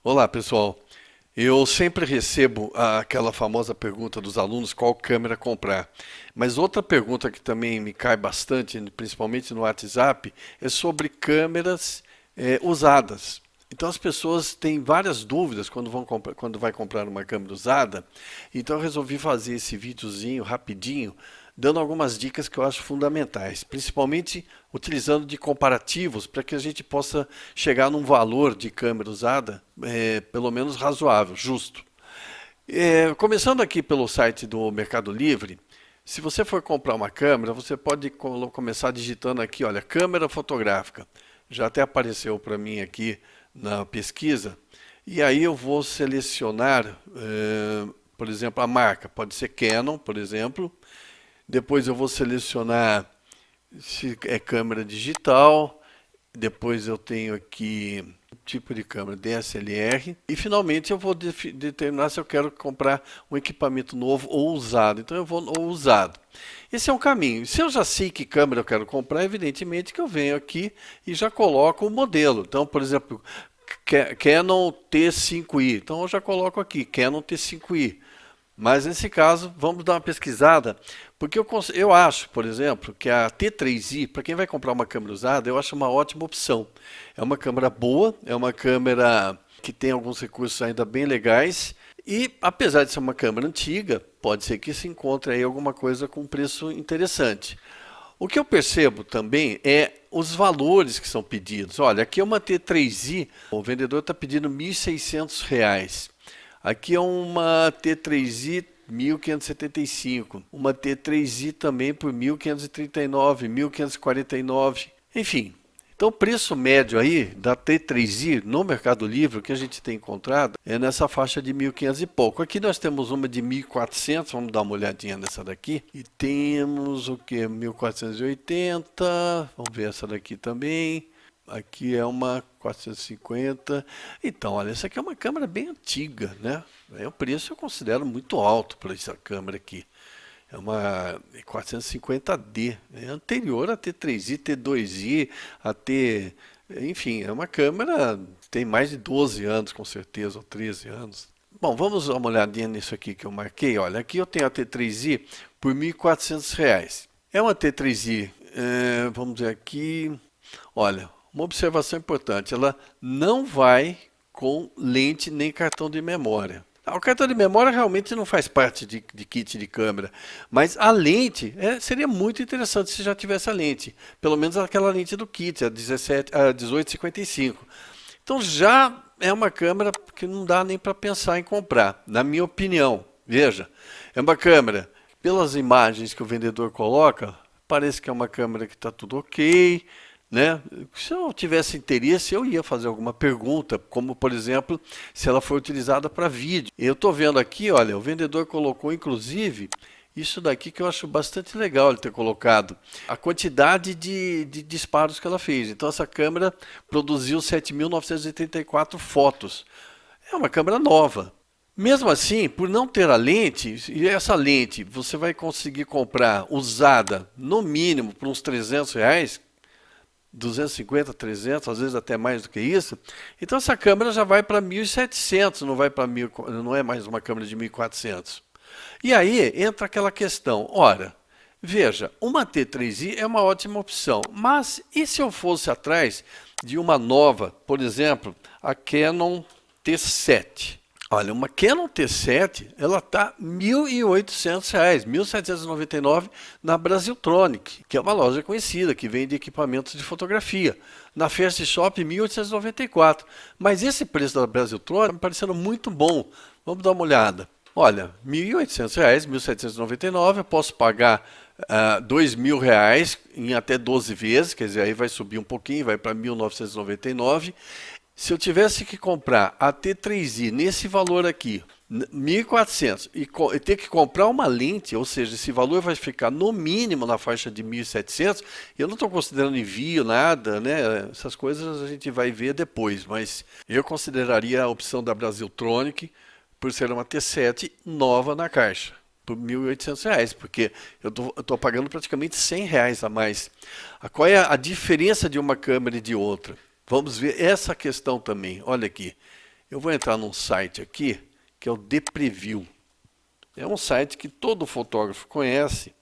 Olá, pessoal. Eu sempre recebo aquela famosa pergunta dos alunos qual câmera comprar. Mas outra pergunta que também me cai bastante, principalmente no WhatsApp, é sobre câmeras usadas. Então as pessoas têm várias dúvidas quando vai comprar uma câmera usada. Então eu resolvi fazer esse videozinho rapidinho, dando algumas dicas que eu acho fundamentais, principalmente utilizando de comparativos para que a gente possa chegar num valor de câmera usada pelo menos razoável, justo. Começando aqui pelo site do Mercado Livre, se você for comprar uma câmera, você pode começar digitando aqui, olha, câmera fotográfica. Já até apareceu para mim aqui na pesquisa. E aí eu vou selecionar, por exemplo, a marca. Pode ser Canon, por exemplo. Depois eu vou selecionar se é câmera digital. Depois eu tenho aqui tipo de câmera DSLR. E finalmente eu vou determinar se eu quero comprar um equipamento novo ou usado. Então eu vou no usado. Esse é um caminho. Se eu já sei que câmera eu quero comprar, evidentemente que eu venho aqui e já coloco o modelo. Então, por exemplo, Canon T5i. Então eu já coloco aqui Canon T5i. Mas nesse caso, vamos dar uma pesquisada, porque eu acho, por exemplo, que a T3i, para quem vai comprar uma câmera usada, eu acho uma ótima opção. É uma câmera boa, é uma câmera que tem alguns recursos ainda bem legais, e apesar de ser uma câmera antiga, pode ser que se encontre aí alguma coisa com preço interessante. O que eu percebo também é os valores que são pedidos. Olha, aqui é uma T3i, o vendedor está pedindo R$ 1.600. Aqui é uma T3i 1575, uma T3i também por 1539, 1549, enfim. Então o preço médio aí da T3i no Mercado Livre que a gente tem encontrado é nessa faixa de 1.500 e pouco. Aqui nós temos uma de 1.400, vamos dar uma olhadinha nessa daqui. E temos o que? 1.480, vamos ver essa daqui também. Aqui é uma 450. Então, olha, essa aqui é uma câmera bem antiga, né? O preço eu considero muito alto para essa câmera aqui. É uma 450D, é anterior a T3i, T2i, a T... Enfim, é uma câmera que tem mais de 12 anos, com certeza, ou 13 anos. Bom, vamos dar uma olhadinha nisso aqui que eu marquei. Olha, aqui eu tenho a T3i por R$ 1.400. É uma T3i, vamos dizer aqui... Olha, uma observação importante, ela não vai com lente nem cartão de memória. O cartão de memória realmente não faz parte de kit de câmera, mas a lente seria muito interessante se já tivesse a lente, pelo menos aquela lente do kit, a 1855. Então já é uma câmera que não dá nem para pensar em comprar, na minha opinião. Veja, é uma câmera, pelas imagens que o vendedor coloca, parece que é uma câmera que está tudo ok, né? Se eu tivesse interesse, eu ia fazer alguma pergunta, como por exemplo, se ela for utilizada para vídeo. Eu estou vendo aqui, olha, o vendedor colocou inclusive isso daqui que eu acho bastante legal ele ter colocado, a quantidade de disparos que ela fez. Então essa câmera produziu 7.984 fotos. É uma câmera nova. Mesmo assim, por não ter a lente, e essa lente você vai conseguir comprar usada no mínimo por uns R$ 300, 250, 300, às vezes até mais do que isso. Então essa câmera já vai para 1.700, não vai para 1000, não é mais uma câmera de 1.400. E aí entra aquela questão, ora, veja, uma T3i é uma ótima opção, mas e se eu fosse atrás de uma nova, por exemplo, a Canon T7? Olha, uma Canon T7, ela está R$ 1.800, 1.799 na Brasiltronic, que é uma loja conhecida, que vende equipamentos de fotografia. Na Fast Shop, 1.894. Mas esse preço da Brasiltronic está me parecendo muito bom. Vamos dar uma olhada. Olha, R$ 1.800, 1.799, eu posso pagar R$ 2.000 em até 12 vezes, quer dizer, aí vai subir um pouquinho, vai para 1.999. Se eu tivesse que comprar a T3i nesse valor aqui, 1.400, e ter que comprar uma lente, ou seja, esse valor vai ficar no mínimo na faixa de 1.700, eu não estou considerando envio, nada, né? Essas coisas a gente vai ver depois, mas eu consideraria a opção da Brasiltronic por ser uma T7 nova na caixa, por R$ 1.800, porque eu estou pagando praticamente R$ 100 a mais. Qual é a diferença de uma câmera e de outra? Vamos ver essa questão também. Olha aqui. Eu vou entrar num site aqui, que é o DPreview. É um site que todo fotógrafo conhece.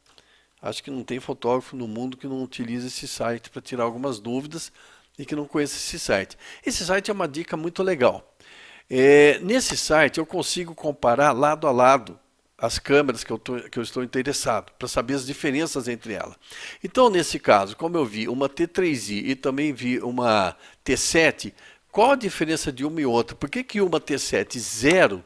Acho que não tem fotógrafo no mundo que não utilize esse site para tirar algumas dúvidas e que não conheça esse site. Esse site é uma dica muito legal. Nesse site eu consigo comparar lado a lado as câmeras que eu estou interessado, para saber as diferenças entre elas. Então, nesse caso, como eu vi uma T3i e também vi uma T7, qual a diferença de uma e outra? Por que uma T7 zero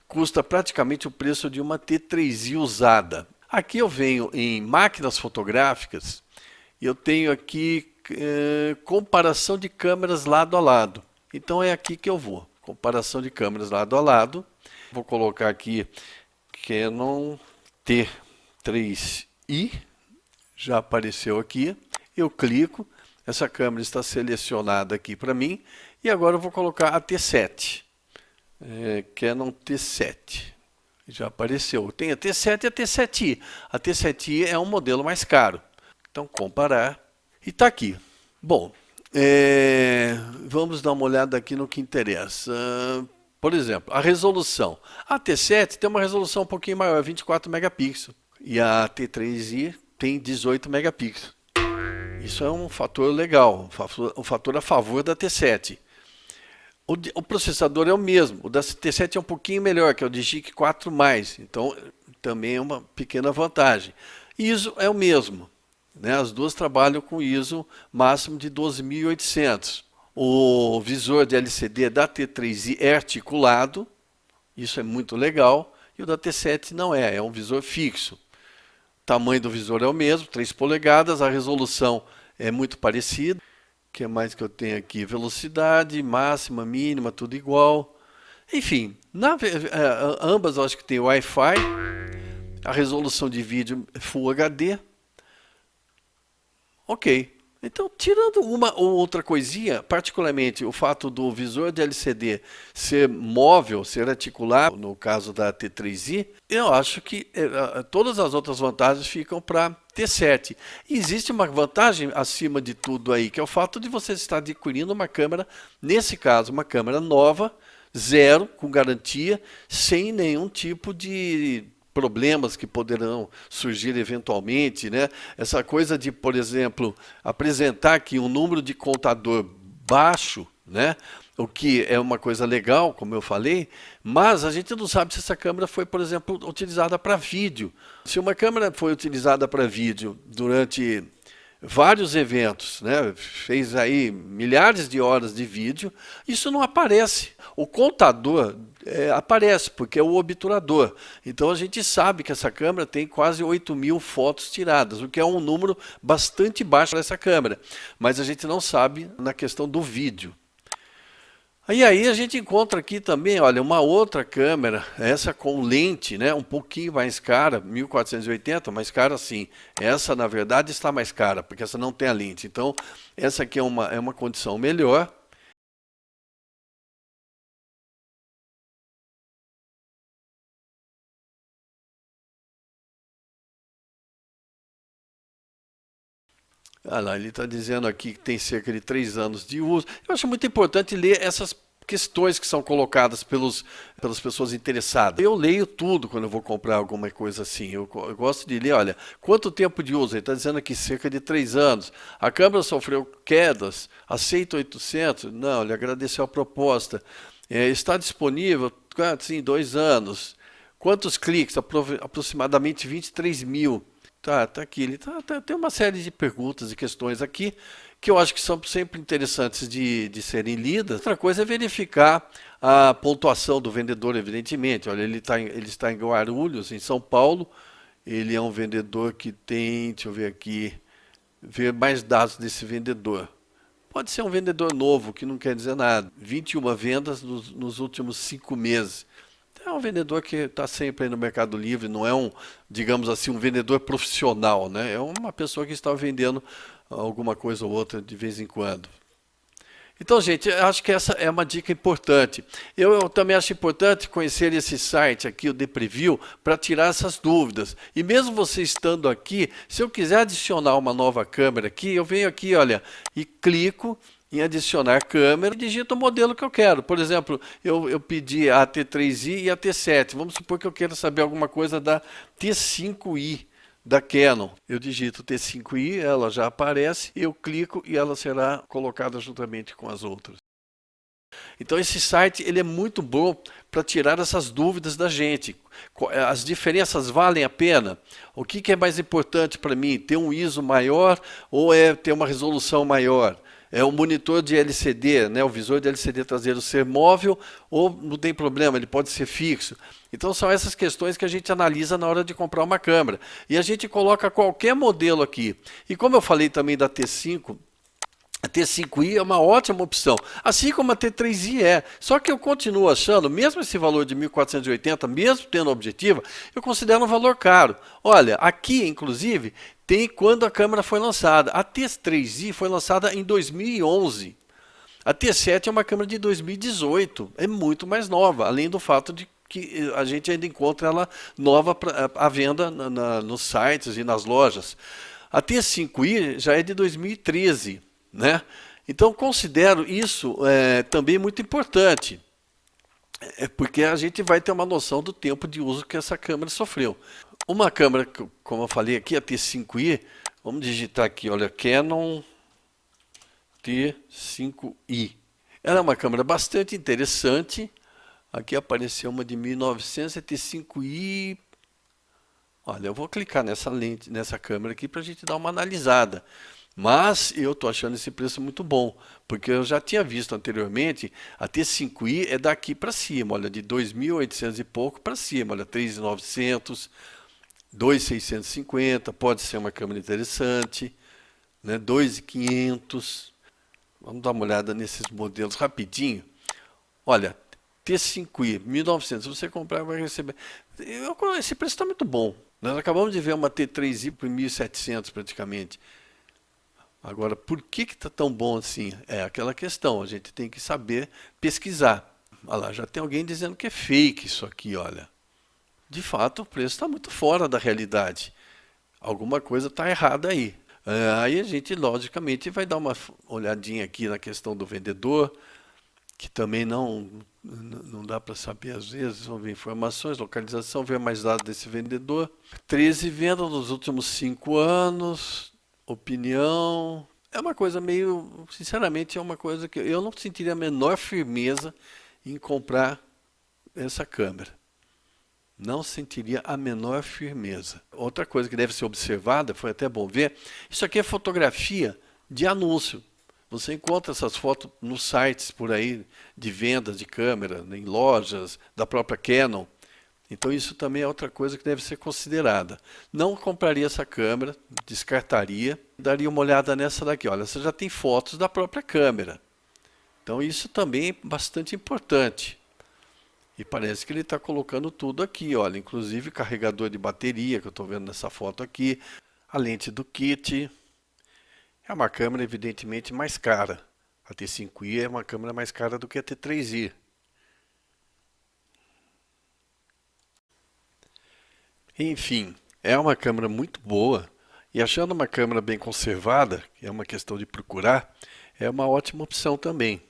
custa praticamente o preço de uma T3i usada? Aqui eu venho em máquinas fotográficas e eu tenho aqui comparação de câmeras lado a lado. Então é aqui que eu vou. Comparação de câmeras lado a lado. Vou colocar aqui Canon T3i. Já apareceu aqui. Eu clico. Essa câmera está selecionada aqui para mim. E agora eu vou colocar a T7. Canon T7. Já apareceu. Tem a T7 e a T7i. A T7i é um modelo mais caro. Então, comparar. E está aqui. Bom, vamos dar uma olhada aqui no que interessa. Por exemplo, a resolução. A T7 tem uma resolução um pouquinho maior, 24 megapixels. E a T3i tem 18 megapixels. Isso é um fator legal, um fator a favor da T7. O processador é o mesmo, o da T7 é um pouquinho melhor, que é o Digic 4+, então também é uma pequena vantagem. ISO é o mesmo, né? As duas trabalham com ISO máximo de 12.800. O visor de LCD da T3i é articulado, isso é muito legal, e o da T7 não é um visor fixo. O tamanho do visor é o mesmo, 3 polegadas, a resolução é muito parecida. O que mais que eu tenho aqui? Velocidade, máxima, mínima, tudo igual. Enfim, ambas eu acho que tem Wi-Fi. A resolução de vídeo Full HD. Ok. Então, tirando uma ou outra coisinha, particularmente o fato do visor de LCD ser móvel, ser articulado, no caso da T3i, eu acho que todas as outras vantagens ficam para T7. E existe uma vantagem acima de tudo aí, que é o fato de você estar adquirindo uma câmera, nesse caso, uma câmera nova, zero, com garantia, sem nenhum tipo de problemas que poderão surgir eventualmente, né? Essa coisa de, por exemplo, apresentar aqui um número de contador baixo, né? O que é uma coisa legal, como eu falei, mas a gente não sabe se essa câmera foi, por exemplo, utilizada para vídeo. Se uma câmera foi utilizada para vídeo durante vários eventos, né? Fez aí milhares de horas de vídeo, isso não aparece. O contador aparece, porque é o obturador. Então a gente sabe que essa câmera tem quase 8.000 fotos tiradas, o que é um número bastante baixo para essa câmera. Mas a gente não sabe na questão do vídeo. E aí a gente encontra aqui também, olha, uma outra câmera, essa com lente, né, um pouquinho mais cara, 1480, mais cara sim. Essa, na verdade, está mais cara, porque essa não tem a lente. Então, essa aqui é uma condição melhor. Ah lá, ele está dizendo aqui que tem cerca de 3 anos de uso. Eu acho muito importante ler essas questões que são colocadas pelas pessoas interessadas. Eu leio tudo quando eu vou comprar alguma coisa assim. Eu gosto de ler, olha, quanto tempo de uso? Ele está dizendo aqui cerca de 3 anos. A câmera sofreu quedas, aceita 800? Não, ele agradeceu a proposta. Está disponível? Sim, 2 anos. Quantos cliques? Aproximadamente 23.000. Tá aqui. Ele tem uma série de perguntas e questões aqui que eu acho que são sempre interessantes de serem lidas. Outra coisa é verificar a pontuação do vendedor, evidentemente. Olha, ele está em Guarulhos, em São Paulo. Ele é um vendedor que tem, deixa eu ver aqui, ver mais dados desse vendedor. Pode ser um vendedor novo, que não quer dizer nada. 21 vendas nos últimos 5 meses. É um vendedor que está sempre aí no Mercado Livre, não é digamos assim, um vendedor profissional, né? É uma pessoa que está vendendo alguma coisa ou outra de vez em quando. Então, gente, eu acho que essa é uma dica importante. Eu também acho importante conhecer esse site aqui, o DPreview, para tirar essas dúvidas. E mesmo você estando aqui, se eu quiser adicionar uma nova câmera aqui, eu venho aqui, olha, e clico, em adicionar câmera e digito o modelo que eu quero. Por exemplo, eu pedi a T3i e a T7. Vamos supor que eu queira saber alguma coisa da T5i da Canon. Eu digito T5i, ela já aparece, eu clico e ela será colocada juntamente com as outras. Então esse site ele é muito bom para tirar essas dúvidas da gente. As diferenças valem a pena? O que é mais importante para mim? Ter um ISO maior ou é ter uma resolução maior? É um monitor de LCD, né? O visor de LCD traseiro ser móvel ou não tem problema, ele pode ser fixo. Então são essas questões que a gente analisa na hora de comprar uma câmera. E a gente coloca qualquer modelo aqui. E como eu falei também da T5, a T5i é uma ótima opção, assim como a T3i é. Só que eu continuo achando, mesmo esse valor de 1.480, mesmo tendo objetiva, eu considero um valor caro. Olha, aqui inclusive tem quando a câmera foi lançada. A T3i foi lançada em 2011. A T7 é uma câmera de 2018, é muito mais nova, além do fato de que a gente ainda encontra ela nova à venda nos sites e nas lojas. A T5i já é de 2013. Né? Então considero isso também muito importante, porque a gente vai ter uma noção do tempo de uso que essa câmera sofreu. Uma câmera, como eu falei aqui, a T5i, vamos digitar aqui, olha, Canon T5i. Ela é uma câmera bastante interessante. Aqui apareceu uma de 1900, a T5i. Olha, eu vou clicar nessa lente, nessa câmera aqui para a gente dar uma analisada. Mas eu estou achando esse preço muito bom, porque eu já tinha visto anteriormente, a T5i é daqui para cima, olha, de 2.800 e pouco para cima, olha, 3.900, 2.650, pode ser uma câmera interessante, né, 2.500. Vamos dar uma olhada nesses modelos rapidinho. Olha, T5i, 1.900, se você comprar vai receber. Esse preço está muito bom. Nós acabamos de ver uma T3i por 1.700 praticamente. Agora, por que está tão bom assim? É aquela questão, a gente tem que saber pesquisar. Olha lá, já tem alguém dizendo que é fake isso aqui, olha. De fato, o preço está muito fora da realidade. Alguma coisa está errada aí. Aí a gente, logicamente, vai dar uma olhadinha aqui na questão do vendedor, que também não dá para saber às vezes. Vamos ver informações, localização, ver mais dados desse vendedor. 13 vendas nos últimos 5 anos. Opinião, é uma coisa meio, sinceramente, é uma coisa que eu não sentiria a menor firmeza em comprar essa câmera. Não sentiria a menor firmeza. Outra coisa que deve ser observada, foi até bom ver, isso aqui é fotografia de anúncio. Você encontra essas fotos nos sites por aí de vendas de câmera, em lojas da própria Canon. Então isso também é outra coisa que deve ser considerada. Não compraria essa câmera, descartaria, daria uma olhada nessa daqui. Olha, você já tem fotos da própria câmera. Então isso também é bastante importante. E parece que ele está colocando tudo aqui, olha, inclusive carregador de bateria, que eu estou vendo nessa foto aqui, a lente do kit. É uma câmera evidentemente mais cara. A T5i é uma câmera mais cara do que a T3i. Enfim, é uma câmera muito boa e achando uma câmera bem conservada, que é uma questão de procurar, é uma ótima opção também.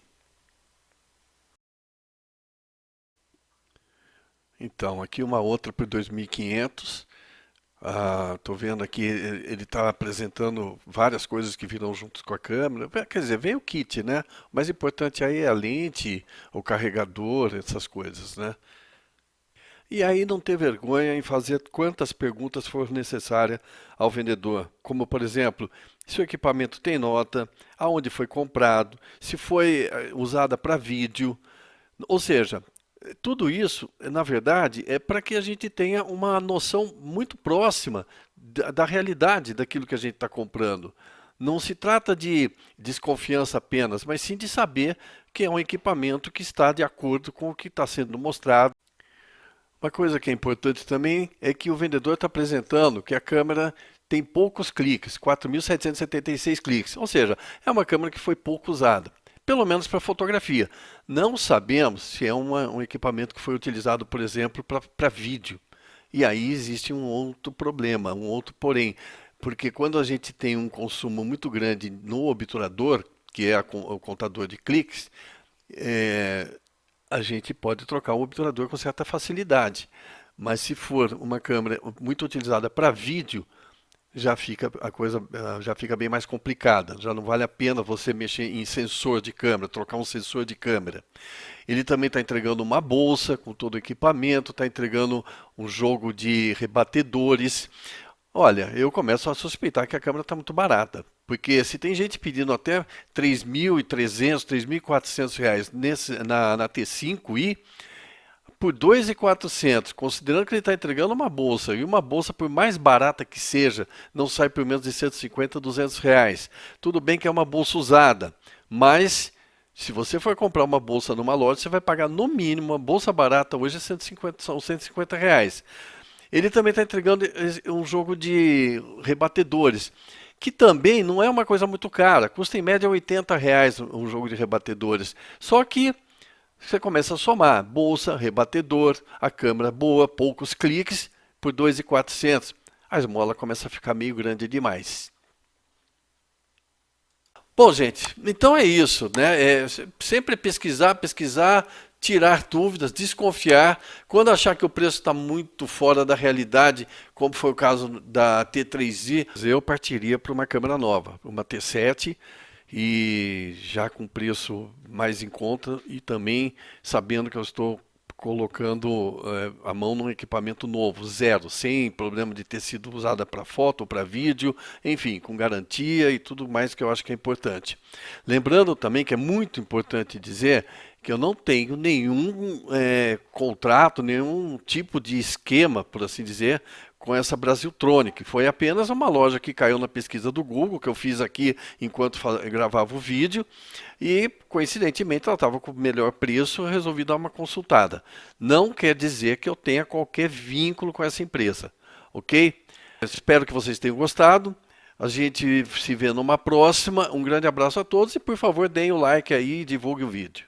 Então, aqui uma outra por 2.500. Estou vendo aqui, ele está apresentando várias coisas que virão juntos com a câmera. Quer dizer, vem o kit, né? O mais importante aí é a lente, o carregador, essas coisas, né? E aí não ter vergonha em fazer quantas perguntas for necessária ao vendedor, como por exemplo, se o equipamento tem nota, aonde foi comprado, se foi usada para vídeo, ou seja, tudo isso, na verdade, é para que a gente tenha uma noção muito próxima da realidade daquilo que a gente está comprando. Não se trata de desconfiança apenas, mas sim de saber que é um equipamento que está de acordo com o que está sendo mostrado. Uma coisa que é importante também é que o vendedor está apresentando que a câmera tem poucos cliques, 4.776 cliques, ou seja, é uma câmera que foi pouco usada, pelo menos para fotografia. Não sabemos se é um equipamento que foi utilizado, por exemplo, para vídeo. E aí existe um outro problema, um outro porém, porque quando a gente tem um consumo muito grande no obturador, que é o contador de cliques, a gente pode trocar o obturador com certa facilidade. Mas se for uma câmera muito utilizada para vídeo, a coisa já fica bem mais complicada. Já não vale a pena você mexer em sensor de câmera, trocar um sensor de câmera. Ele também está entregando uma bolsa com todo o equipamento, está entregando um jogo de rebatedores. Olha, eu começo a suspeitar que a câmera está muito barata. Porque se tem gente pedindo até 3.300, 3.400 reais na T5i, por 2.400, considerando que ele está entregando uma bolsa, e uma bolsa, por mais barata que seja, não sai por menos de 150, 200 reais. Tudo bem que é uma bolsa usada, mas se você for comprar uma bolsa numa loja, você vai pagar no mínimo, uma bolsa barata hoje é 150, são 150 reais. Ele também está entregando um jogo de rebatedores, que também não é uma coisa muito cara, custa em média 80 reais um jogo de rebatedores. Só que você começa a somar bolsa, rebatedor, a câmera boa, poucos cliques, por 2.400. A esmola começa a ficar meio grande demais. Bom, gente, então é isso, né? Sempre pesquisar, tirar dúvidas, desconfiar. Quando achar que o preço está muito fora da realidade, como foi o caso da T3i, eu partiria para uma câmera nova, uma T7, e já com preço mais em conta e também sabendo que eu estou colocando a mão num equipamento novo, zero, sem problema de ter sido usada para foto ou para vídeo, enfim, com garantia e tudo mais que eu acho que é importante. Lembrando também que é muito importante dizer que eu não tenho nenhum contrato, nenhum tipo de esquema, por assim dizer, com essa Brasiltronic. Foi apenas uma loja que caiu na pesquisa do Google, que eu fiz aqui enquanto gravava o vídeo, e coincidentemente ela estava com o melhor preço, eu resolvi dar uma consultada. Não quer dizer que eu tenha qualquer vínculo com essa empresa, ok? Espero que vocês tenham gostado. A gente se vê numa próxima. Um grande abraço a todos e, por favor, deem o like aí e divulguem o vídeo.